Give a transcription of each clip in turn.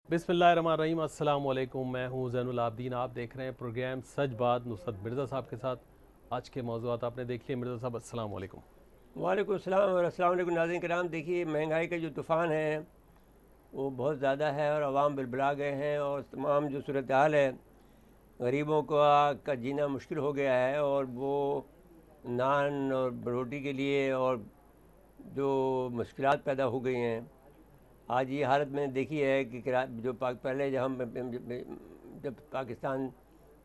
بسم اللہ الرحمن الرحیم۔ السلام علیکم، میں ہوں زین العابدین۔ آپ دیکھ رہے ہیں پروگرام سچ بات نصرت مرزا صاحب کے ساتھ۔ آج کے موضوعات آپ نے دیکھ لیے۔ مرزا صاحب السلام علیکم۔ وعلیکم السلام اور السلام علیکم ناظرین کرام۔ دیکھیے، مہنگائی کا جو طوفان ہے وہ بہت زیادہ ہے اور عوام بلبلا گئے ہیں، اور تمام جو صورتحال ہے غریبوں کا جینا مشکل ہو گیا ہے، اور وہ نان اور روٹی کے لیے اور جو مشکلات پیدا ہو گئی ہیں آج یہ حالت میں نے دیکھی ہے کہ جو پہلے جب پاکستان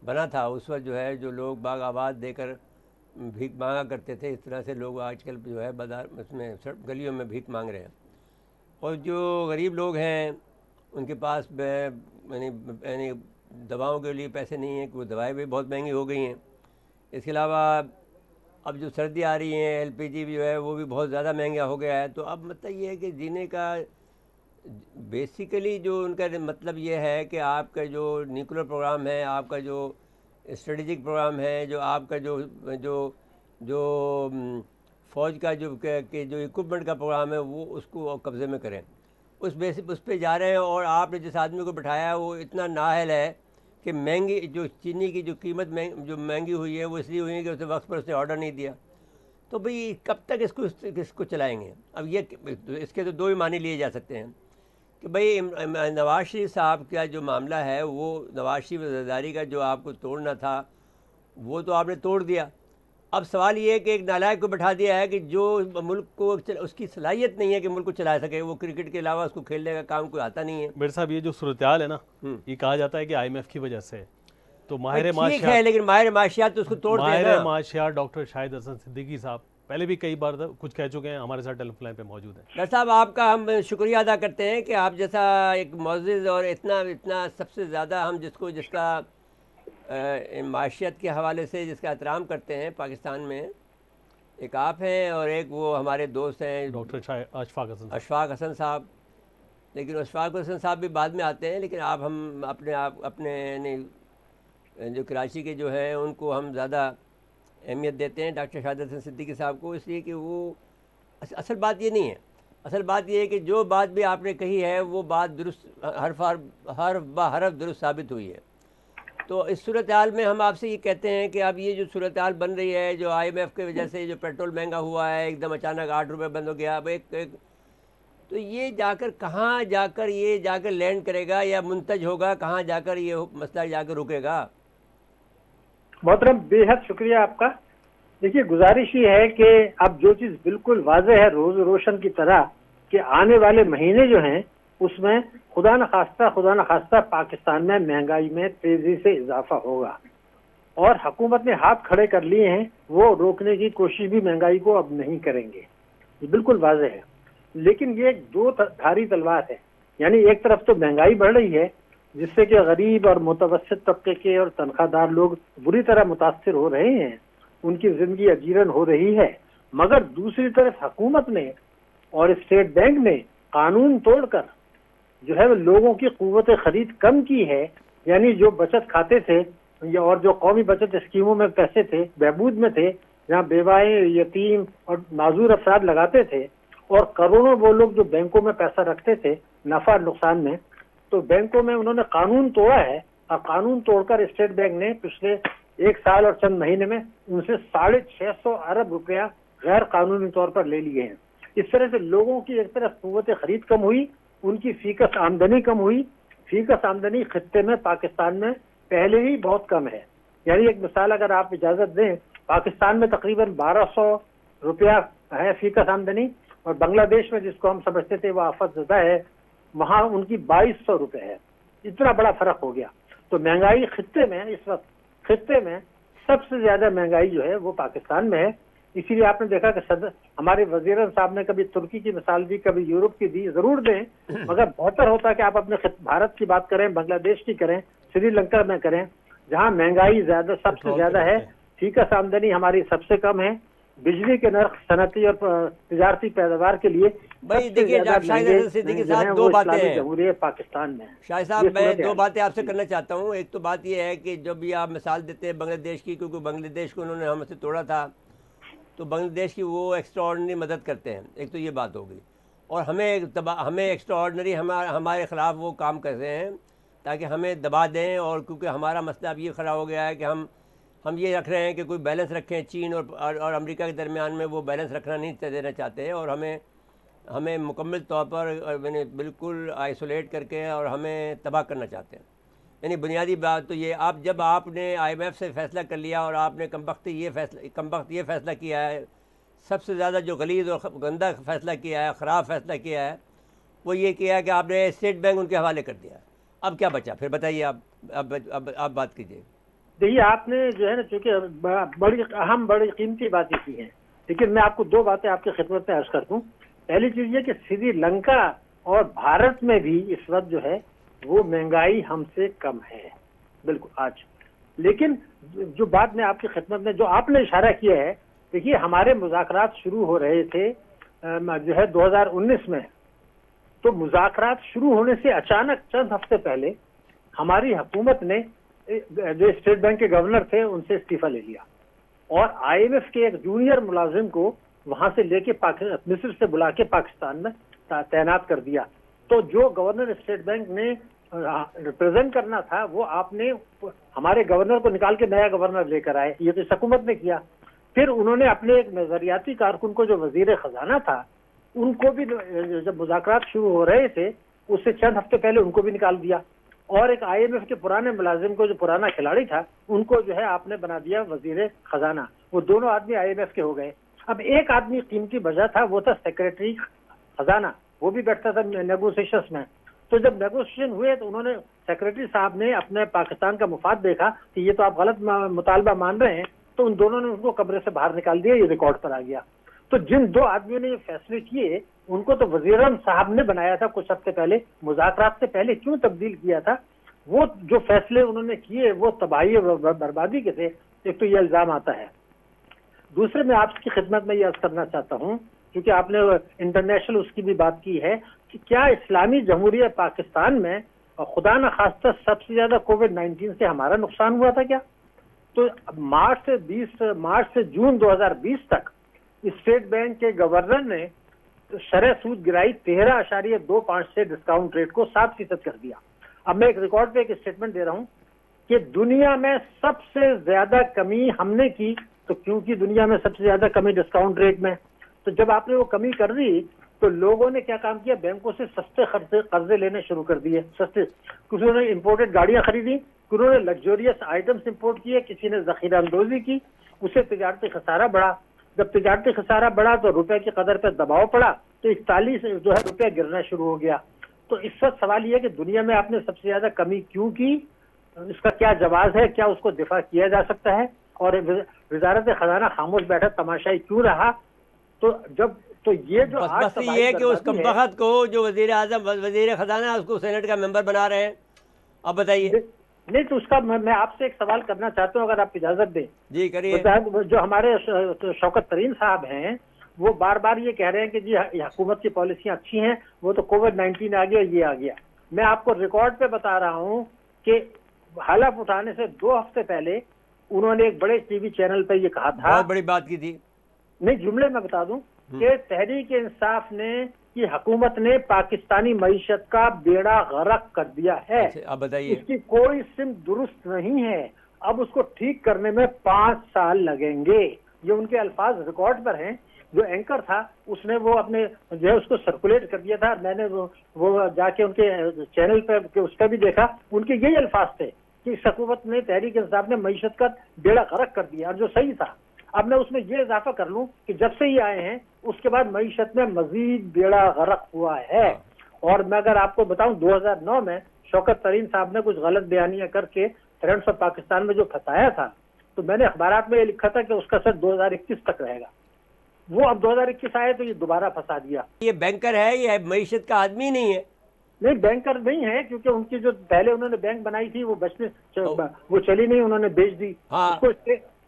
بنا تھا اس وقت جو ہے جو لوگ باغ آباد دے کر بھیک مانگا کرتے تھے، اس طرح سے لوگ آج کل جو ہے بازار اس میں گلیوں میں بھیک مانگ رہے ہیں، اور جو غریب لوگ ہیں ان کے پاس یعنی دواؤں کے لیے پیسے نہیں ہیں، کیونکہ دوائیں بھی بہت مہنگی ہو گئی ہیں۔ اس کے علاوہ اب جو سردی آ رہی ہیں، LPG بھی جو ہے وہ بھی بہت زیادہ مہنگا ہو گیا ہے۔ تو اب مطلب یہ ہے کہ جینے کا بیسیکلی جو ان کا مطلب یہ ہے کہ آپ کا جو نیوکلیر پروگرام ہے، آپ کا جو اسٹریٹجک پروگرام ہے، جو آپ کا جو جو جو فوج کا جو اکوپمنٹ کا پروگرام ہے، وہ اس کو قبضے میں کریں، اس پہ جا رہے ہیں۔ اور آپ نے جس آدمی کو بٹھایا ہے وہ اتنا نااہل ہے کہ مہنگی جو چینی کی جو قیمت جو مہنگی ہوئی ہے وہ اس لیے ہوئی ہے کہ اسے وقت پر اس نے آرڈر نہیں دیا۔ تو بھئی کب تک اس کو چلائیں گے؟ اب یہ اس کے تو دو ہی معنی لیے جا سکتے ہیں کہ بھئی نواز شریف صاحب کا جو معاملہ ہے، وہ نواز شریف وزیرداری کا جو آپ کو توڑنا تھا وہ تو آپ نے توڑ دیا۔ اب سوال یہ ہے کہ ایک نالائق کو بٹھا دیا ہے کہ جو ملک کو اس کی صلاحیت نہیں ہے کہ ملک کو چلا سکے، وہ کرکٹ کے علاوہ اس کو کھیلنے کا کام کوئی آتا نہیں ہے۔ مرزا صاحب، یہ جو صورتحال ہے نا، یہ کہا جاتا ہے کہ IMF کی وجہ سے ہے۔ تو بھائی ٹھیک ہے، لیکن ماہر معاشیات تو اس کو توڑ دے ماہر نا۔ معاشیات ڈاکٹر شاہد حسن صدیقی صاحب پہلے بھی کئی بار کچھ کہہ چکے ہیں، ہمارے ساتھ ٹیلی فون لائن پہ موجود ہیں۔ ڈاکٹر صاحب، آپ کا ہم شکریہ ادا کرتے ہیں کہ آپ جیسا ایک معزز اور اتنا سب سے زیادہ ہم جس کا معاشیت کے حوالے سے جس کا احترام کرتے ہیں پاکستان میں، ایک آپ ہیں اور ایک وہ ہمارے دوست ہیں ڈاکٹر اشفاق حسن صاحب۔ لیکن اشفاق حسن صاحب بھی بعد میں آتے ہیں، لیکن ہم اپنے یعنی جو کراچی کے جو ہیں ان کو ہم زیادہ اہمیت دیتے ہیں، ڈاکٹر شاہد حسن صدیقی صاحب کو، اس لیے کہ وہ اصل بات یہ نہیں ہے۔ اصل بات یہ ہے کہ جو بات بھی آپ نے کہی ہے وہ بات درست، حرف بہ حرف درست ثابت ہوئی ہے۔ تو اس صورتحال میں ہم آپ سے یہ کہتے ہیں کہ اب یہ جو صورتحال بن رہی ہے، جو IMF کی وجہ سے جو پیٹرول مہنگا ہوا ہے، ایک دم اچانک 8 روپے بند ہو گیا، اب تو یہ کہاں جا کر لینڈ کرے گا یا منتج ہوگا، کہاں جا کر یہ مسئلہ جا کر رکے گا؟ محترم، بے حد شکریہ آپ کا۔ دیکھیے، گزارش یہ ہے کہ اب جو چیز بالکل واضح ہے روز روشن کی طرح کہ آنے والے مہینے جو ہیں اس میں خدا نخواستہ پاکستان میں مہنگائی میں تیزی سے اضافہ ہوگا، اور حکومت نے ہاتھ کھڑے کر لیے ہیں، وہ روکنے کی کوشش بھی مہنگائی کو اب نہیں کریں گے، یہ بالکل واضح ہے۔ لیکن یہ ایک دو دھاری تلوار ہے، یعنی ایک طرف تو مہنگائی بڑھ رہی ہے جس سے کہ غریب اور متوسط طبقے کے اور تنخواہ دار لوگ بری طرح متاثر ہو رہے ہیں، ان کی زندگی اجیرن ہو رہی ہے، مگر دوسری طرف حکومت نے اور اسٹیٹ بینک نے قانون توڑ کر جو ہے وہ لوگوں کی قوت خرید کم کی ہے۔ یعنی جو بچت کھاتے تھے اور جو قومی بچت اسکیموں میں پیسے تھے، بہبود میں تھے، جہاں بیوائیں، یتیم اور معذور افراد لگاتے تھے، اور کروڑوں وہ لوگ جو بینکوں میں پیسہ رکھتے تھے نفع نقصان میں، تو بینکوں میں انہوں نے قانون توڑا ہے، اور قانون توڑ کر اسٹیٹ بینک نے پچھلے 1 سال اور چند مہینے میں ان سے 650 ارب روپیہ غیر قانونی طور پر لے لیے ہیں۔ اس طرح سے لوگوں کی ایک طرف قوت خرید کم ہوئی، ان کی فیکس آمدنی کم ہوئی۔ فیکس آمدنی خطے میں پاکستان میں پہلے ہی بہت کم ہے۔ یعنی ایک مثال اگر آپ اجازت دیں، پاکستان میں تقریباً 1200 روپیہ ہے فیکس آمدنی، اور بنگلہ دیش میں جس کو ہم سمجھتے تھے وہ آفت زدہ ہے، وہاں ان کی 2200 روپے ہے۔ اتنا بڑا فرق ہو گیا۔ تو مہنگائی خطے میں اس وقت سب سے زیادہ مہنگائی جو ہے وہ پاکستان میں ہے۔ اسی لیے آپ نے دیکھا کہ ہمارے وزیر صاحب نے کبھی ترکی کی مثال دی، کبھی یورپ کی دی، ضرور دیں، مگر بہتر ہوتا کہ آپ اپنے بھارت کی بات کریں، بنگلہ دیش کی کریں، سری لنکا میں کریں، جہاں مہنگائی سب سے زیادہ ہے، فیکس آمدنی ہماری سب سے کم ہے، بجلی کے نرخ صنعتی اور تجارتی پیداوار کے لیے بھائی دیکھیے ڈاکٹر شاہد حسن صدیقی صاحب، دو باتیں ہیں جمہوریہ پاکستان میں۔ شاہد صاحب، میں دو باتیں آپ سے کرنا چاہتا ہوں۔ ایک تو بات یہ ہے کہ جب بھی آپ مثال دیتے ہیں بنگلہ دیش کی، کیونکہ بنگلہ دیش کو انہوں نے ہم سے توڑا تھا، تو بنگلہ دیش کی وہ ایکسٹرا آرڈنری مدد کرتے ہیں، ایک تو یہ بات ہوگی۔ اور ہمیں ایکسٹرا آرڈنری ہمارے خلاف وہ کام کر رہے ہیں تاکہ ہمیں دبا دیں. اور کیونکہ ہمارا مسئلہ اب یہ کھڑا ہو گیا ہے کہ ہم یہ رکھ رہے ہیں کہ کوئی بیلنس رکھیں. چین اور امریکہ کے درمیان میں وہ بیلنس رکھنا نہیں دینا چاہتے ہیں, اور ہمیں مکمل طور پر یعنی بالکل آئسولیٹ کر کے اور ہمیں تباہ کرنا چاہتے ہیں. یعنی بنیادی بات تو یہ, جب آپ نے آئی ایم ایف سے فیصلہ کر لیا اور آپ نے کم وقت یہ فیصلہ کیا ہے, سب سے زیادہ جو غلیظ اور گندہ فیصلہ کیا ہے, خراب فیصلہ کیا ہے, وہ یہ کیا ہے کہ آپ نے اسٹیٹ بینک ان کے حوالے کر دیا. اب کیا بچا پھر بتائیے, آپ بات کیجیے. دیکھیے آپ نے جو ہے نا چونکہ بڑی اہم بڑی قیمتی باتیں کی ہیں, لیکن میں آپ کو دو باتیں آپ کی خدمت میں عرض کر دوں. پہلی چیز یہ کہ سری لنکا اور بھارت میں بھی اس وقت جو ہے وہ مہنگائی ہم سے کم ہے بالکل آج. لیکن جو بات میں آپ کی خدمت میں جو آپ نے اشارہ کیا ہے, دیکھیے ہمارے مذاکرات شروع ہو رہے تھے جو ہے 2019 میں, تو مذاکرات شروع ہونے سے اچانک چند ہفتے پہلے ہماری حکومت نے جو اسٹیٹ بینک کے گورنر تھے ان سے استعفیٰ لے لیا, اور آئی ایم ایف کے ایک جونیئر ملازم کو وہاں سے لے کے مصر سے بلا کے پاکستان میں تعینات کر دیا. تو جو گورنر اسٹیٹ بینک نے ریپرزینٹ کرنا تھا وہ آپ نے ہمارے گورنر کو نکال کے نیا گورنر لے کر آئے, یہ تو اس حکومت نے کیا. پھر انہوں نے اپنے ایک نظریاتی کارکن کو جو وزیر خزانہ تھا ان کو بھی جب مذاکرات شروع ہو رہے تھے اس سے چند ہفتے پہلے ان کو بھی نکال دیا, اور ایک آئی ایم ایف کے پرانے ملازم کو جو پرانا کھلاڑی تھا ان کو جو ہے آپ نے بنا دیا وزیر خزانہ. وہ دونوں آدمی آئی ایم ایف کے ہو گئے. اب ایک آدمی قیمتی بچا تھا, وہ تھا سیکریٹری خزانہ, وہ بھی بیٹھتا تھا نیگوسیشنز میں. تو جب نیگوسیشن ہوئے تو انہوں نے سیکریٹری صاحب نے اپنے پاکستان کا مفاد دیکھا کہ یہ تو آپ غلط مطالبہ مان رہے ہیں, تو ان دونوں نے ان کو کمرے سے باہر نکال دیا. یہ ریکارڈ پر آ گیا. تو جن دو آدمیوں نے یہ فیصلے کیے ان کو تو وزیر اعظم صاحب نے بنایا تھا کچھ ہفتے پہلے, مذاکرات سے پہلے کیوں تبدیل کیا تھا؟ وہ جو فیصلے انہوں نے کیے وہ تباہی اور بربادی کے تھے. ایک تو یہ الزام آتا ہے. دوسرے میں آپ کی خدمت میں یہ عرض کرنا چاہتا ہوں, کیونکہ آپ نے انٹرنیشنل اس کی بھی بات کی ہے, کہ کیا اسلامی جمہوریہ پاکستان میں خدا نخواستہ سب سے زیادہ کووڈ-19 سے ہمارا نقصان ہوا تھا کیا؟ تو مارچ سے جون 2020 تک اسٹیٹ بینک کے گورنر نے شرح سود گرائی 13.25 سے ڈسکاؤنٹ ریٹ کو 7% کر دیا. اب میں ایک ریکارڈ پہ ایک اسٹیٹمنٹ دے رہا ہوں کہ دنیا میں سب سے زیادہ کمی ہم نے کی. تو کیونکہ دنیا میں سب سے زیادہ کمی ڈسکاؤنٹ ریٹ میں, تو جب آپ نے وہ کمی کر دی تو لوگوں نے کیا کام کیا, بینکوں سے سستے قرضے لینے شروع کر دیے. سستے, کسی نے امپورٹڈ گاڑیاں خریدی, کسی نے لگزوریس آئٹمس امپورٹ کیے, کسی نے ذخیرہ اندوزی کی, اسے تجارتی خسارہ بڑھا. جب تجارتی خسارہ بڑھا تو روپے کی قدر پہ دباؤ پڑا, تو 41 جو ہے روپے گرنا شروع ہو گیا. تو اس وقت سوال یہ ہے کہ دنیا میں آپ نے سب سے زیادہ کمی کیوں کی, اس کا کیا جواز ہے, کیا اس کو دفاع کیا جا سکتا ہے, اور وزارت خزانہ خاموش بیٹھا تماشائی کیوں رہا؟ تو یہ جو بس یہ ہے کہ اس کمبخت کو جو وزیر اعظم وزیر خزانہ اس کو سینٹ کا ممبر بنا رہے ہیں. اب بتائیے. نہیں تو اس کا میں آپ سے ایک سوال کرنا چاہتا ہوں, اگر آپ اجازت دیں. جی کریے. جو ہمارے شوکت ترین صاحب ہیں وہ بار بار یہ کہہ رہے ہیں کہ جی حکومت کی پالیسیاں اچھی ہیں, وہ تو کووڈ-19 آ گیا, یہ آ گیا. میں آپ کو ریکارڈ پہ بتا رہا ہوں کہ حلف اٹھانے سے 2 ہفتے پہلے انہوں نے ایک بڑے ٹی وی چینل پہ یہ کہا تھا, بہت بڑی بات کی تھی. نہیں جملے میں بتا دوں کہ تحریک انصاف نے کہ حکومت نے پاکستانی معیشت کا بیڑا غرق کر دیا ہے. اب بتائیے. اس کی کوئی سمت درست نہیں ہے, اب اس کو ٹھیک کرنے میں 5 سال لگیں گے. یہ ان کے الفاظ ریکارڈ پر ہیں. جو اینکر تھا اس نے وہ اپنے جو ہے اس کو سرکولیٹ کر دیا تھا, میں نے وہ جا کے ان کے چینل پہ اس کا بھی دیکھا. ان کے یہی الفاظ تھے کہ اس حکومت نے تحریک انصاف نے معیشت کا بیڑا غرق کر دیا, اور جو صحیح تھا. اب میں اس میں یہ اضافہ کر لوں کہ جب سے یہ آئے ہیں اس کے بعد معیشت میں مزید بیڑا غرق ہوا ہے. اور میں اگر آپ کو بتاؤں 2009 میں شوکت ترین صاحب نے کچھ غلط بیانیاں کر کے فرینڈس آف پاکستان میں جو پھنسایا تھا, تو میں نے اخبارات میں یہ لکھا تھا کہ اس کا سر 2021 تک رہے گا. وہ اب 2021 آئے تو یہ دوبارہ پھنسا دیا. یہ بینکر ہے, یہ معیشت کا آدمی نہیں ہے. نہیں بینکر نہیں ہے, کیونکہ ان کی جو پہلے انہوں نے بینک بنائی تھی وہ وہ چلی نہیں, انہوں نے بیچ دی. اس کو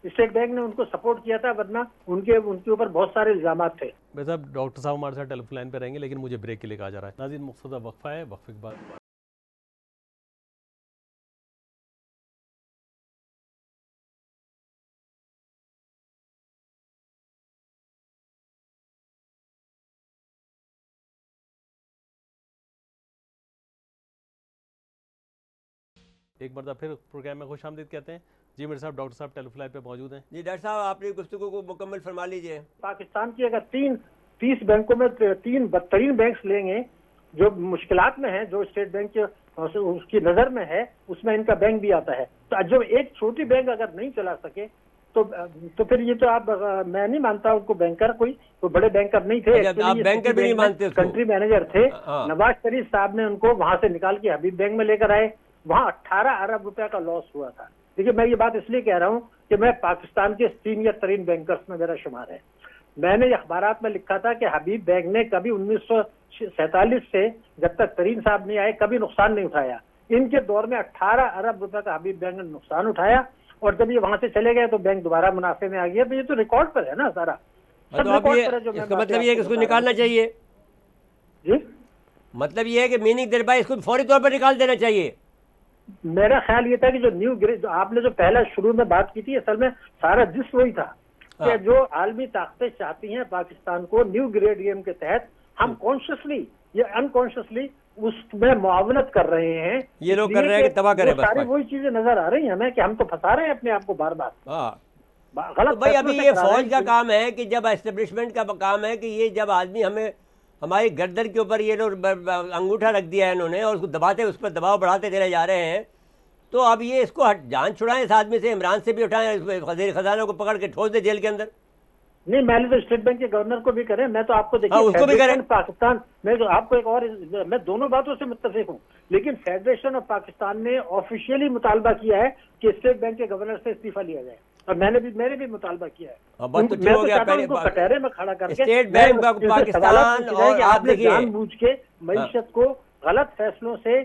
اسٹیٹ بینک نے ان کو سپورٹ کیا تھا, ورنہ ان کے اوپر بہت سارے الزامات تھے. بھائی صاحب ڈاکٹر صاحب ہمارے ساتھ ٹیلی فون لائن پہ رہیں گے, لیکن مجھے بریک کے لیے کہا جا رہا ہے. ناظرین مختصر وقفہ ہے, وقفے کے بعد ایک مرتبہ پھر پروگرام میں خوش آمدید کہتے ہیں. جی میرے صاحب ڈاکٹر صاحب ٹیلی فون لائن پہ موجود ہیں. جی ڈاکٹر صاحب آپ نے گفتگو کو مکمل فرما لیجیے. پاکستان کی اگر 30 بینکوں میں 3 بدترین بینکس لیں گے جو مشکلات میں ہیں, جو اسٹیٹ بینک کے اس کی نظر میں ہے, اس میں ان کا بینک بھی آتا ہے. تو جو ایک چھوٹی بینک اگر نہیں چلا سکے تو پھر یہ تو آپ, میں نہیں مانتا ان کو بینکر, کوئی بڑے بینکر نہیں تھے. آپ بینکر بھی نہیں مانتے, کنٹری مینیجر تھے. نواز شریف صاحب نے ان کو وہاں سے نکال کے حبیب بینک میں لے کر آئے, وہاں 18 ارب روپے کا لاس ہوا تھا. دیکھیے میں یہ بات اس لیے کہہ رہا ہوں کہ میں پاکستان کے سینئر ترین بینکرز میں میرا شمار ہے. میں نے اخبارات میں لکھا تھا کہ حبیب بینک نے کبھی 1947 سے جب تک ترین صاحب نہیں آئے کبھی نقصان نہیں اٹھایا. ان کے دور میں 18 ارب روپے کا حبیب بینک نے نقصان اٹھایا, اور جب یہ وہاں سے چلے گئے تو بینک دوبارہ منافع میں آ گیا. تو یہ تو ریکارڈ پر ہے نا سارا. تو اب یہ اس کا مطلب یہ ہے کہ اس کو نکالنا چاہیے. جی مطلب یہ ہے کہ میننگ دیر بائی اس کو فوری طور پر نکال دینا چاہیے. میرا خیال یہ تھا کہ جو نیو گریڈ آپ نے جو پہلا شروع میں بات کی تھی, اصل میں سارا جس وہی تھا کہ جو عالمی طاقتیں چاہتی ہیں پاکستان کو نیو گریڈ گیم کے تحت, ہم کانشیسلی یا انکانشیسلی اس میں معاونت کر رہے ہیں. یہ لوگ کر رہے ہیں کہ تباہ کریں. ساری وہی چیزیں نظر آ رہی ہیں ہمیں کہ ہم تو پھنسا رہے ہیں اپنے آپ کو بار بار. غلط بھائی ابھی یہ فوج کا کام ہے کہ جب اسٹیبلشمنٹ کا کام ہے کہ یہ جب آدمی ہمیں ہماری گردن کے اوپر یہ لوگ انگوٹھا رکھ دیا ہے انہوں نے, اور اس کو دباتے اس پر دباؤ بڑھاتے چلے جا رہے ہیں, تو اب یہ اس کو جان چھڑائیں اس آدمی سے, عمران سے بھی اٹھائیں, وزیر خزانہ کو پکڑ کے ٹھوس دے جیل کے اندر. نہیں, میں نے تو اسٹیٹ بینک کے گورنر کو بھی کریں. میں تو آپ کو اس کو بھی کریں. پاکستان میں تو آپ کو ایک اور, میں دونوں باتوں سے متفق ہوں, لیکن فیڈریشن آف پاکستان نے آفیشیلی مطالبہ کیا ہے کہ اسٹیٹ بینک کے گورنر سے استعفیٰ لیا جائے, اور میں نے بھی مطالبہ کیا ہے. کٹہرے میں کھڑا کر کے اسٹیٹ بینک پاکستان, اور آپ دیکھیے جان بوجھ کے معیشت کو غلط فیصلوں سے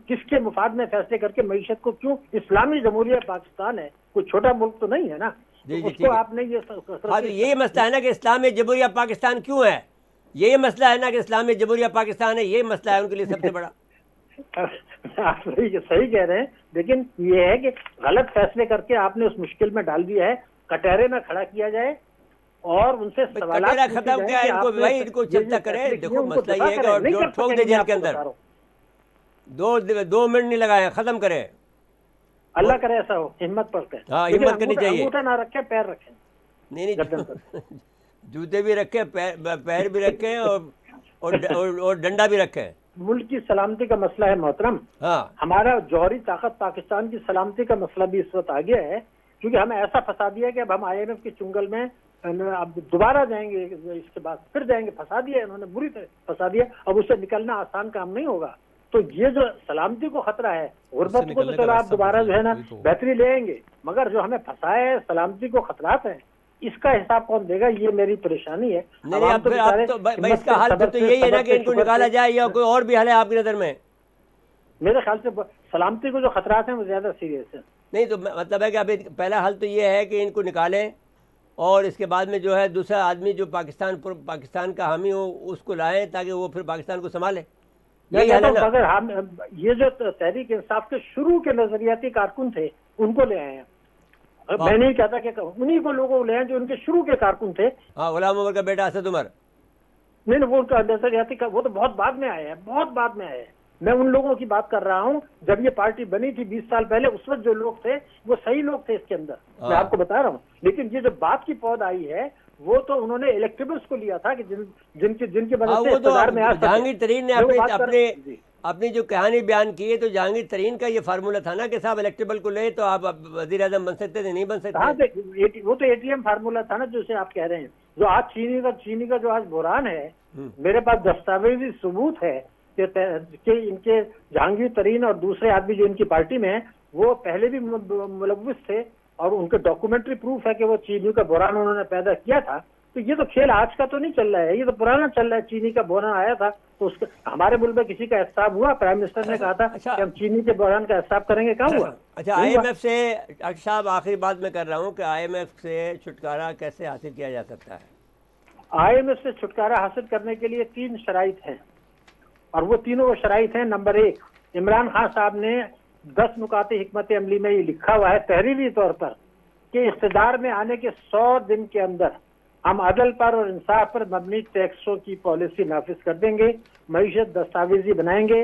کس کے مفاد میں فیصلے کر کے معیشت کو کیوں, اسلامی جمہوریہ پاکستان ہے, کوئی چھوٹا ملک تو نہیں ہے نا. اس کو آپ نے یہ مسئلہ ہے نا کہ اسلامی جمہوریہ پاکستان کیوں ہے, یہ مسئلہ ہے نا کہ اسلامی جمہوریہ پاکستان ہے, یہ مسئلہ ہے ان کے لیے سب سے بڑا. آپ صحیح کہہ رہے ہیں, لیکن یہ ہے کہ غلط فیصلے کر کے آپ نے اس مشکل میں ڈال دیا ہے. کٹہرے میں کھڑا کیا جائے اور ان سے سوالات ختم کیا, ان کو چلتا کرے. دیکھو مسئلہ یہ ہے کہ اور جو ٹھوک دے جیل کے اندر, 2 منٹ نہیں لگائے, ختم کرے. اللہ کرے ایسا ہو, ہمت پر. ہاں ہمت کرنی چاہیے. انگوٹھا نہ رکھے, پیر رکھیں. نہیں جوتے بھی رکھے, پیر بھی رکھے, اور ڈنڈا بھی رکھے. ملک کی سلامتی کا مسئلہ ہے محترم. ہمارا جوہری طاقت پاکستان کی سلامتی کا مسئلہ بھی اس وقت آ گیا ہے, کیونکہ ہمیں ایسا پھنسا دیا کہ اب ہم IMF کے چنگل میں اب دوبارہ جائیں گے, اس کے بعد پھر جائیں گے. پھنسا دیا انہوں نے, بری طرح پھنسا دیا. اب اس سے نکلنا آسان کام نہیں ہوگا. تو یہ جو سلامتی کو خطرہ ہے, غربت کو تو چلو آپ دوبارہ جو ہے نا بہتری لے آئیں گے, مگر جو ہمیں پھنسایا ہے سلامتی کو خطرات ہیں, اس کا حساب کون دے گا, یہ میری پریشانی ہے. اس کا حل تو یہی ہے نا کہ ان کو نکالا جائے, یا کوئی اور بھی حل ہے آپ کی نظر میں؟ میرے خیال سے سلامتی کو جو خطرات ہیں وہ زیادہ سیریس ہیں. نہیں تو مطلب ہے کہ ابھی پہلا حل تو یہ ہے کہ ان کو نکالیں, اور اس کے بعد میں جو ہے دوسرا آدمی جو پاکستان کا حامی ہو اس کو لائیں, تاکہ وہ پھر پاکستان کو سنبھالے. اگر ہم یہ جو تحریک انصاف کے شروع کے نظریاتی کارکن تھے ان کو لے آئے ہیں. میں نہیں کہتا کہ انہی کو لوگوں کو لے آئے جو ان کے شروع کے کارکن تھے. ہاں, غلام عمر کا بیٹا اسد عمر. نہیں, وہ نظریاتی وہ تو بہت بعد میں آئے ہیں, بہت بعد میں آئے ہیں. میں ان لوگوں کی بات کر رہا ہوں جب یہ پارٹی بنی تھی 20 سال پہلے, اس وقت جو لوگ تھے وہ صحیح لوگ تھے اس کے اندر, میں آپ کو بتا رہا ہوں. لیکن یہ جو بات کی پود آئی ہے وہ تو انہوں نے الیکٹیبلز کو لیا تھا کہ جن کی وجہ سے اقتدار میں آ سکتے. جہانگیر ترین نے اپنی جو کہانی بیان کی ہے, تو جہانگیر ترین کا یہ فارمولہ تھا نا کہ صاحب الیکٹیبل کو لے تو آپ وزیر اعظم بن سکتے تھے, نہیں بن سکتے. وہ تو ATM فارمولہ تھا نا جسے آپ کہہ رہے ہیں. جو آج چینی کا جو آج بحران ہے, میرے پاس دستاویزی ثبوت ہے کہ ان کے جہانگیر ترین اور دوسرے آدمی جو ان کی پارٹی میں ہیں وہ پہلے بھی ملوث تھے, اور ان کے ڈاکومنٹری پروف ہے کہ وہ چینی کا بحران انہوں نے پیدا کیا تھا. تو یہ تو کھیل آج کا تو نہیں چل رہا ہے, یہ تو پرانا چل رہا ہے. چینی کا بحران آیا تھا تو اس ہمارے ملک میں کسی کا احتساب ہوا؟ پرائم منسٹر نے کہا تھا کہ ہم چینی کے بحران کا احتساب کریں گے, کہاں ہوا؟ اچھا, IMF سے ڈاکٹر صاحب آخری بات میں کر رہا ہوں کہ IMF سے چھٹکارا کیسے حاصل کیا جا سکتا ہے؟ IMF سے چھٹکارا حاصل کرنے کے لیے 3 شرائط ہیں, اور وہ تینوں شرائط ہیں. نمبر 1, عمران خان صاحب نے 10 نکات حکمت عملی میں یہ لکھا ہوا ہے تحریری طور پر کہ اقتدار میں آنے کے 100 دن کے اندر ہم عدل پر اور انصاف پر مبنی ٹیکسوں کی پالیسی نافذ کر دیں گے, معیشت دستاویزی بنائیں گے,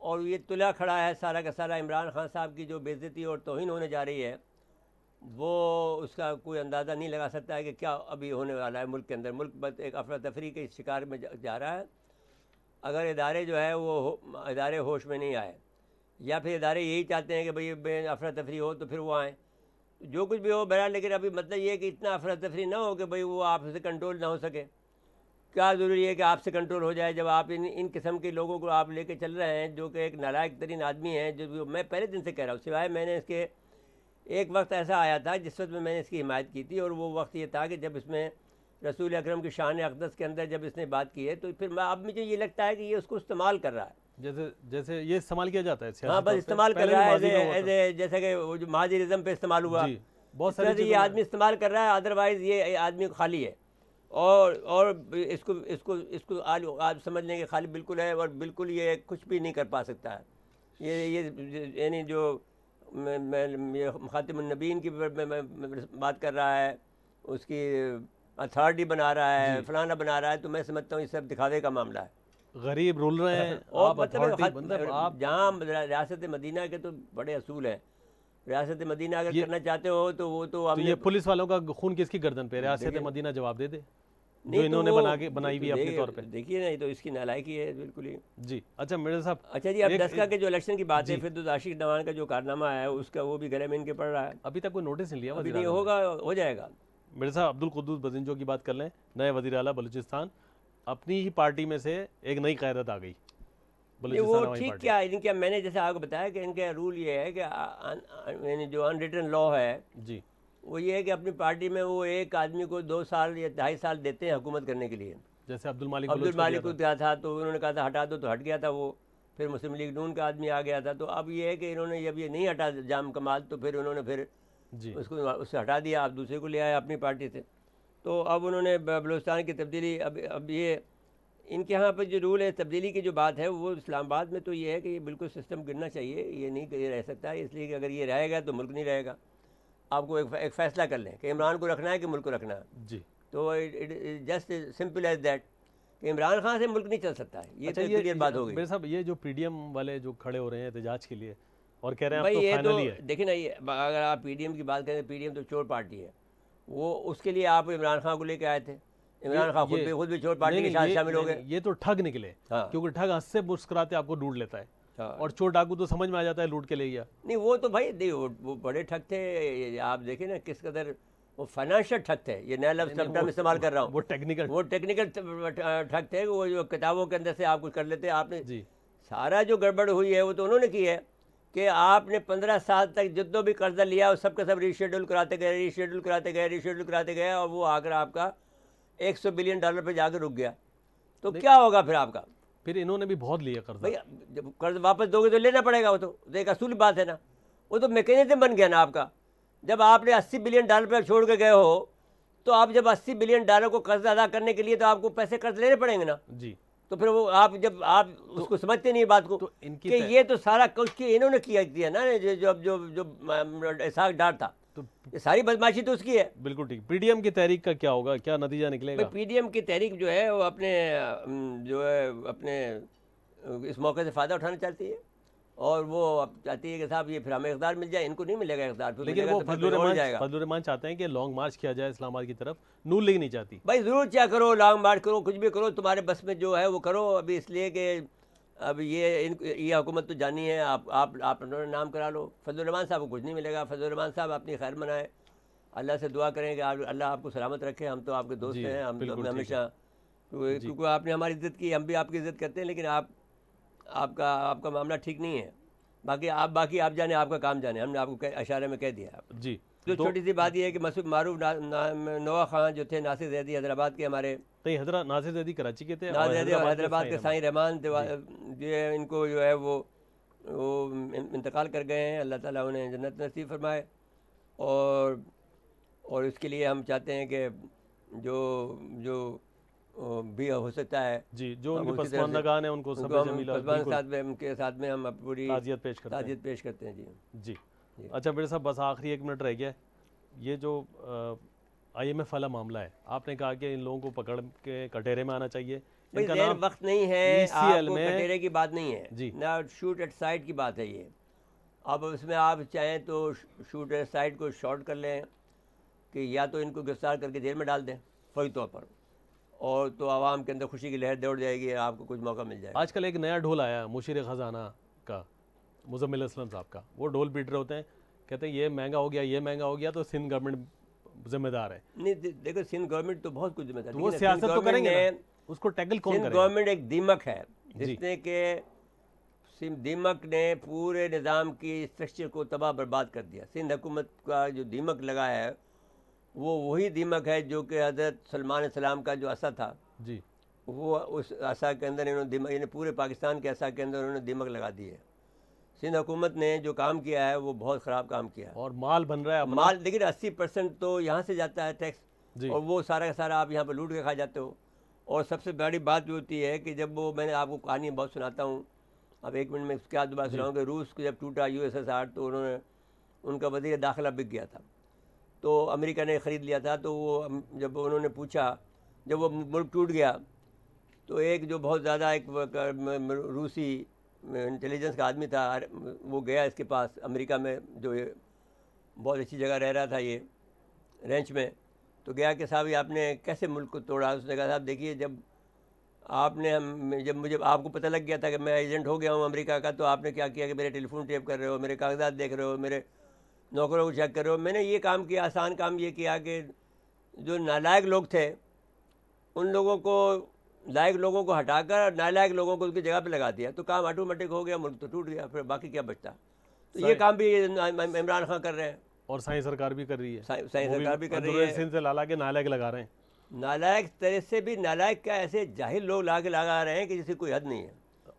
اور یہ تلا کھڑا ہے سارا کا سارا عمران خان صاحب کی جو بے عزتی اور توہین ہونے جا رہی ہے، وہ اس کا کوئی اندازہ نہیں لگا سکتا ہے کہ کیا ابھی ہونے والا ہے ملک کے اندر. ملک بس ایک افراتفری کے شکار میں جا رہا ہے. اگر ادارے جو ہے وہ ادارے ہوش میں نہیں آئے، یا پھر ادارے یہی چاہتے ہیں کہ بھئی بے افراتفری ہو تو پھر وہ آئیں، جو کچھ بھی ہو بہرحال. لیکن ابھی مطلب یہ ہے کہ اتنا افراتفری نہ ہو کہ بھئی وہ آپ سے کنٹرول نہ ہو سکے. کیا ضروری ہے کہ آپ سے کنٹرول ہو جائے جب آپ ان قسم کے لوگوں کو آپ لے کے چل رہے ہیں، جو کہ ایک نالائق ترین آدمی ہے. جو میں پہلے دن سے کہہ رہا ہوں، سوائے میں نے اس کے ایک وقت ایسا آیا تھا جس وقت میں نے اس کی حمایت کی تھی، اور وہ وقت یہ تھا کہ جب اس میں رسول اکرم کی شان اقدس کے اندر جب اس نے بات کی ہے، تو پھر اب مجھے یہ لگتا ہے کہ یہ اس کو استعمال کر رہا ہے. جیسے یہ استعمال کیا جاتا ہے سیاسی ہاں، طور بس پہ. استعمال کر پہلے رہا بھی ہے ماضی میں ہوا تھا. جیسے کہ وہ جو مہاجرزم پہ استعمال ہوا، جی بہت اس طرح ساری سے یہ چیزوں آدمی استعمال کر رہا ہے. ادروائز یہ آدمی خالی ہے، اور اس کو آج سمجھ لیں کہ خالی بالکل ہے، اور بالکل یہ کچھ بھی نہیں کر پا سکتا ہے. یہ یعنی جو خاتم النبیین کی بات کر رہا ہے، اس کی اتھارٹی بنا رہا ہے، فلانا بنا رہا ہے، تو میں سمجھتا ہوں یہ سب دکھاوے کا معاملہ ہے. غریب رول رہے ہیں اور آپ اتھارٹی مطلب آپ جہاں ریاست مدینہ کے تو بڑے اصول ہیں. ریاست مدینہ اگر کرنا چاہتے ہو تو وہ تو تو یہ پولیس والوں کا خون کس کی گردن پہ؟ ریاست مدینہ جواب دے دے جو انہوں نے بنائی ہوئی اپنے طور پہ. دیکھیے نا، یہ تو اس کی نالائکی ہے بالکل ہی. جی اچھا مرزا صاحب، اچھا جی، اب ڈسکا کے جو الیکشن کی بات ہے، فردوس عاشق نوان کا جو کارنامہ ہے اس کا وہ بھی گلے میں ان کے پڑ رہا ہے. ابھی تک کوئی نوٹس نہیں لیا ابھی وزیر نہیں اعلیٰ ہوگا، ہو جائے گا. مرزا صاحب عبدالقدوس بزنجو کی بات کر لیں، نئے وزیر اعلیٰ بلوچستان. اپنی ہی پارٹی میں سے ایک نئی قیادت آ گئی بلوچستان وہ عوامی ٹھیک پارٹی. کیا ان کے، میں نے جیسے آپ کو بتایا کہ ان کا رول یہ ہے کہ یعنی جو ان ریٹن لا ہے جی وہ یہ ہے کہ اپنی پارٹی میں وہ ایک آدمی کو 2 سال یا 2.5 سال دیتے ہیں حکومت کرنے کے لیے. جیسے عبد المالک عبدالمالک کو دیا تھا تو انہوں نے کہا تھا ہٹا دو، تو ہٹ گیا تھا وہ. پھر مسلم لیگ نون کا آدمی آ گیا تھا. تو اب یہ ہے کہ انہوں نے جب یہ نہیں ہٹا جام کمال، تو پھر انہوں نے پھر جی اس کو اس سے ہٹا دیا، اب دوسرے کو لے آیا اپنی پارٹی سے. تو اب انہوں نے بلوچستان کی تبدیلی، اب یہ ان کے ہاں پہ جو رول ہے تبدیلی کی جو بات ہے، وہ اسلام آباد میں تو یہ ہے کہ یہ بالکل سسٹم گرنا چاہیے. یہ نہیں کہ یہ رہ سکتا ہے، اس لیے کہ اگر یہ رہے گا تو ملک نہیں رہے گا. آپ کو ایک فیصلہ کر لیں کہ عمران کو رکھنا ہے کہ ملک کو رکھنا ہے. جی تو جسٹ سمپل ایز دیٹ کہ عمران خان سے ملک نہیں چل سکتا ہے. یہ تو کلیئر بات ہو گئی. میرے صاحب یہ جو پی ڈی ایم والے جو کھڑے ہو رہے ہیں احتجاج کے لیے اور کہہ رہے ہیں اب بھائی تو یہ تو فائنل ہی ہے. دیکھیں نا، یہ اگر آپ پی ڈی ایم کی بات کریں تو پی ڈی ایم تو چور پارٹی ہے. وہ اس کے لیے آپ عمران خان کو لے کے آئے تھے. عمران خان خود بھی چور پارٹی کے ساتھ شامل ہو گئے. یہ تو ٹھگ نکلے، کیونکہ ٹھگ ہنس سے مسکراتے آپ کو ڈھونڈ لیتا ہے، اور چور ڈاکو تو سمجھ میں آ جاتا ہے لوٹ کے لے گیا. نہیں، وہ تو بھائی وہ بڑے ٹھگ تھے. آپ دیکھیں نا کس قدر وہ فائنانشیل ٹھگ تھے. یہ نیا لفظ میں استعمال کر رہا ہوں. وہ ٹیکنیکل ٹھگ تھے. وہ جو کتابوں کے اندر سے آپ کچھ کر لیتے. آپ نے جی سارا جو گڑبڑ ہوئی ہے وہ تو انہوں نے کی ہے کہ آپ نے 15 سال تک جتنا بھی قرضہ لیا وہ سب کا سب ریشیڈول کراتے گئے، اور وہ آ کر آپ کا $100 بلین پہ جا کے رک گیا. تو کیا ہوگا پھر آپ کا؟ پھر انہوں نے بھی بہت لیا قرضہ. بھائی جب قرض واپس دو گے تو لینا پڑے گا. وہ تو ایک اصول بات ہے نا. وہ تو میکینزم بن گیا نا آپ کا. جب آپ نے $80 بلین پہ چھوڑ کے گئے ہو، تو آپ جب $80 بلین کو قرض ادا کرنے کے لیے تو آپ کو پیسے قرض لینے پڑیں گے نا. جی تو پھر وہ آپ جب آپ اس کو سمجھتے نہیں بات کو کہ یہ تو سارا کچھ انہوں نے کیا نا. جو اسحاق ڈار تھا، یہ ساری بدماشی تو اس کی ہے. بالکل ٹھیک. پی ڈی ایم کی تحریک کا کیا ہوگا، کیا نتیجہ نکلے گا؟ پی ڈی ایم کی تحریک جو ہے وہ اپنے اس موقع سے فائدہ اٹھانا چاہتی ہے، اور وہ اب چاہتی ہے کہ صاحب یہ پھر ہمیں اقتدار مل جائے. ان کو نہیں ملے گا اقتدار. لیکن وہ فضل الرحمان چاہتے ہیں کہ لانگ مارچ کیا جائے اسلام آباد کی طرف. نون لیگ نہیں چاہتی. بھائی ضرور کیا کرو، لانگ مارچ کرو، کچھ بھی کرو، تمہارے بس میں جو ہے وہ کرو. ابھی اس لیے کہ اب یہ حکومت تو جانی ہے. آپ نام کرا لو. فضل الرحمان صاحب کو کچھ نہیں ملے گا. فضل الرحمان صاحب اپنی خیر منائے، اللہ سے دعا کریں کہ اللہ آپ کو سلامت رکھے. ہم تو آپ کے دوست ہیں. ہم تو ہمیشہ، کیونکہ آپ نے ہماری عزت کی، ہم بھی آپ کی عزت کرتے ہیں. لیکن آپ کا معاملہ ٹھیک نہیں ہے. باقی آپ جانے، آپ کا کام جانے. ہم نے آپ کو اشارے میں کہہ دیا. جی جو چھوٹی سی بات یہ ہے کہ مسعود معروف نوا خان جو تھے، ناصر زیدی حیدرآباد کے ہمارے، ناصر زیدی کراچی کے تھے، حیدرآباد کے سائیں رحمان جو ہے، ان کو جو ہے وہ انتقال کر گئے ہیں. اللہ تعالیٰ انہیں جنت نصیب فرمائے. اور اس کے لیے ہم چاہتے ہیں کہ جو بھی ہو سکتا ہے، جی جو ان کے پسماندگان ہیں ان کو سب کے ساتھ میں ہم پوری تعزیت پیش کرتے ہیں. جی اچھا میرے صاحب بس آخری 1 منٹ رہ گیا. یہ جو IMF والا معاملہ ہے، آپ نے کہا کہ ان لوگوں کو پکڑ کے کٹہرے میں آنا چاہیے، بھائی ان کا ذہن نام وقت نہیں ہے، آپ ECL کو میں کٹہرے کی بات نہیں ہے جی نہ شوٹ ایٹ سائٹ کی بات ہے یہ. اب اس میں آپ چاہیں تو شوٹ ایٹ سائٹ کو شارٹ کر لیں کہ یا تو ان کو گرفتار کر کے جیل میں ڈال دیں فوری طور پر، اور تو عوام کے اندر خوشی کی لہر دوڑ جائے گی، آپ کو کچھ موقع مل جائے گا. آج کل ایک نیا ڈھول آیا مشیر خزانہ کا، مزمل اسلم صاحب کا، وہ ڈھول پیٹ رہے ہوتے ہیں، کہتے ہیں یہ مہنگا ہو گیا، یہ مہنگا ہو گیا تو سندھ گورنمنٹ ذمہ دار ہے. نہیں دیکھو سندھ گورنمنٹ تو بہت کچھ ذمہ دار، تو وہ لیکن سیاست سندھ تو کریں گورنمنٹ گے نے، نا، اس کو ٹیکل کون سندھ کرے گا؟ گورنمنٹ ایک دیمک ہے جی جس نے کہ دیمک نے پورے نظام کی اسٹرکچر کو تباہ برباد کر دیا. سندھ حکومت کا جو دیمک لگا ہے وہ وہی دیمک ہے جو کہ حضرت سلمان علیہ السلام کا جو عصا تھا، جی وہ اس عصا کے اندر انہوں نے دیمک، یعنی پورے پاکستان کے عصا کے اندر انہوں نے دیمک لگا دی ہے. سندھ حکومت نے جو کام کیا ہے وہ بہت خراب کام کیا ہے. اور مال بن رہا ہے اپنا. مال لیکن 80% تو یہاں سے جاتا ہے ٹیکس، جی اور وہ سارا کا سارا آپ یہاں پہ لوٹ کے کھا جاتے ہو. اور سب سے بڑی بات جو ہوتی ہے کہ جب وہ، میں نے آپ کو کہانی بہت سناتا ہوں، اب ایک منٹ میں اس کے بعد دوبارہ سناؤں کہ روس کو جب ٹوٹا USSR تو انہوں نے، ان کا وزیر داخلہ بک گیا تھا تو امریکہ نے خرید لیا تھا. تو وہ جب انہوں نے پوچھا، جب وہ ملک ٹوٹ گیا تو ایک جو بہت زیادہ ایک روسی انٹیلیجنس کا آدمی تھا، وہ گیا اس کے پاس امریکہ میں، جو یہ بہت اچھی جگہ رہ رہا تھا یہ رینچ میں، تو گیا کہ صاحب یہ آپ نے کیسے ملک کو توڑا؟ اس نے کہا صاحب دیکھیے، جب آپ نے، جب مجھے آپ کو پتہ لگ گیا تھا کہ میں ایجنٹ ہو گیا ہوں امریکہ کا، تو آپ نے کیا کیا کہ میرے ٹیلی فون ٹیپ کر رہے ہو، میرے کاغذات دیکھ رہے ہو، میرے نوکروں کو چیک کر رہے ہو. میں نے یہ کام کیا، آسان کام یہ کیا کہ جو نالائق لوگ تھے ان لوگوں کو، لائق لوگوں کو ہٹا کر نالائق لوگوں کو ان کی جگہ پہ لگا دیا، تو کام آٹومیٹک ہو گیا، ملک تو ٹوٹ گیا، پھر باقی کیا بچتا. تو یہ کام بھی عمران خان کر رہے ہیں، اور سائیں سرکار بھی کر رہی ہے، سائیں سرکار بھی کر رہی اندرونِ ہے. سندھ سے لالا کے نالائق لگا رہے ہیں. نالائق طرح سے بھی نالائق کیا، ایسے جاہل لوگ لا کے لگا رہے ہیں کہ جس کی کوئی حد نہیں ہے،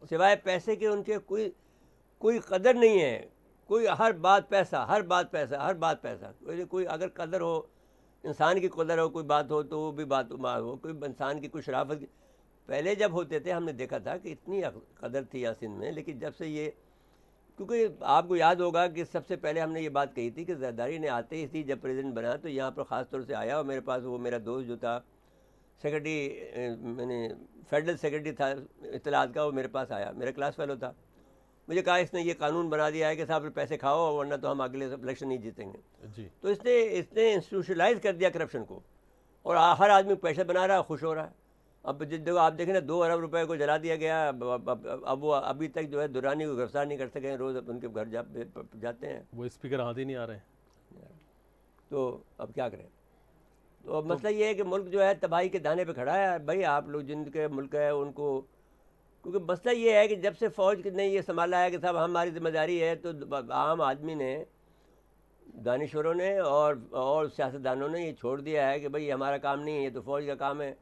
سوائے پیسے کے ان کے کوئی قدر نہیں ہے. کوئی ہر بات پیسہ، ہر بات پیسہ، ہر بات پیسہ. کوئی اگر قدر ہو، انسان کی قدر ہو، کوئی بات ہو تو وہ بھی بات ہو، کوئی انسان کی کوئی شرافت کی. پہلے جب ہوتے تھے ہم نے دیکھا تھا کہ اتنی قدر تھی یہاں سندھ میں، لیکن جب سے یہ، کیونکہ آپ کو یاد ہوگا کہ سب سے پہلے ہم نے یہ بات کہی تھی کہ زرداری نے آتے ہی جب پریزیڈنٹ بنا تو یہاں پر خاص طور سے آیا، اور میرے پاس وہ میرا دوست جو تھا سیکرٹری، میں نے فیڈرل سیکرٹری تھا اطلاعات کا، وہ میرے پاس آیا، میرا کلاس فیلو تھا. مجھے کہا اس نے یہ قانون بنا دیا ہے کہ صاحب پیسے کھاؤ ورنہ تو ہم اگلے الیکشن نہیں جیتیں گے. جی تو اس نے انسٹیٹیوشنلائز کر دیا کرپشن کو، اور ہر آدمی پیسے بنا رہا ہے، خوش ہو رہا ہے. اب جب آپ دیکھیں نا 2 ارب روپے کو جلا دیا گیا. اب وہ ابھی تک جو ہے درانی کو گرفتار نہیں کر سکے، روز ان کے گھر جاتے ہیں. وہ اسپیکر ہاتھ ہی نہیں آ رہے ہیں. تو اب کیا کریں؟ تو اب مسئلہ یہ ہے کہ ملک جو ہے تباہی کے دانے پہ کھڑا ہے. بھائی آپ لوگ جن کے ملک ہے ان کو، کیونکہ مسئلہ یہ ہے کہ جب سے فوج نے یہ سنبھالا ہے کہ صاحب ہماری ذمہ داری ہے، تو عام آدمی نے، دانشوروں نے اور سیاستدانوں نے یہ چھوڑ دیا ہے کہ بھئی ہمارا کام نہیں ہے، یہ تو فوج کا کام ہے،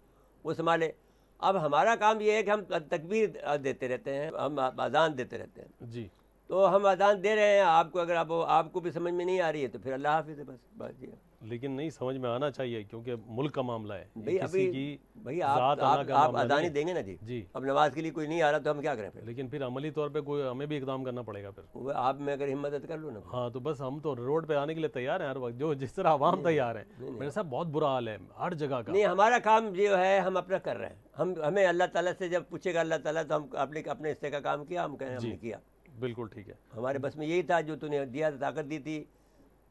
وہ سنبھالے. اب ہمارا کام یہ ہے کہ ہم تکبیر دیتے رہتے ہیں، ہم اذان دیتے رہتے ہیں. جی تو ہم اذان دے رہے ہیں آپ کو، اگر آپ کو بھی سمجھ میں نہیں آ رہی ہے تو پھر اللہ حافظ ہے، بس جی. لیکن نہیں، سمجھ میں آنا چاہیے کیونکہ ملک کا معاملہ ہے، بھئی کسی کی بھئی ذات انا کا آپ معاملہ اذان ہی نہیں ہے. دیں گے نا جی. جی اب نماز کے لیے کوئی نہیں آ رہا تو ہم کیا کریں پھر؟ لیکن پھر عملی طور پہ کوئی ہمیں بھی اقدام کرنا پڑے گا پھر. وہ آپ میں اگر ہمت ہے تو کر لو نا. ہاں تو بس ہم تو روڈ پہ آنے کے لیے تیار ہیں ہر وقت، جو جس طرح عوام تیار ہیں. میرے صاحب بہت برا حال ہے ہر جگہ کا. نہیں، ہمارا کام جو ہے ہم اپنا کر رہے ہیں. ہمیں اللہ تعالیٰ سے جب پوچھے گا اللہ تعالیٰ تو ہم اپنے حصے کا کام کیا، ہم کہیں ہم نے کیا. بالکل ٹھیک ہے. ہمارے بس میں یہی تھا جو تو نے دیا تھا، طاقت دی تھی،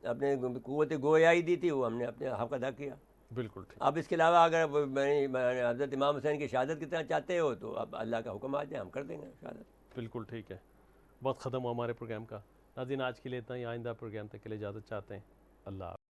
اپنے قوت گویائی دی تھی، وہ ہم نے اپنے حق ادا کیا. بالکل ٹھیک. اب اس کے علاوہ اگر حضرت امام حسین کی شہادت کی طرح چاہتے ہو تو اب اللہ کا حکم آ جائے ہم کر دیں گے شہادت. بالکل ٹھیک ہے. وقت ختم ہوا ہمارے پروگرام کا. ناظرین آج کے لیے اتنا ہی. آئندہ پروگرام تک کے لیے اجازت چاہتے ہیں. اللہ حافظ.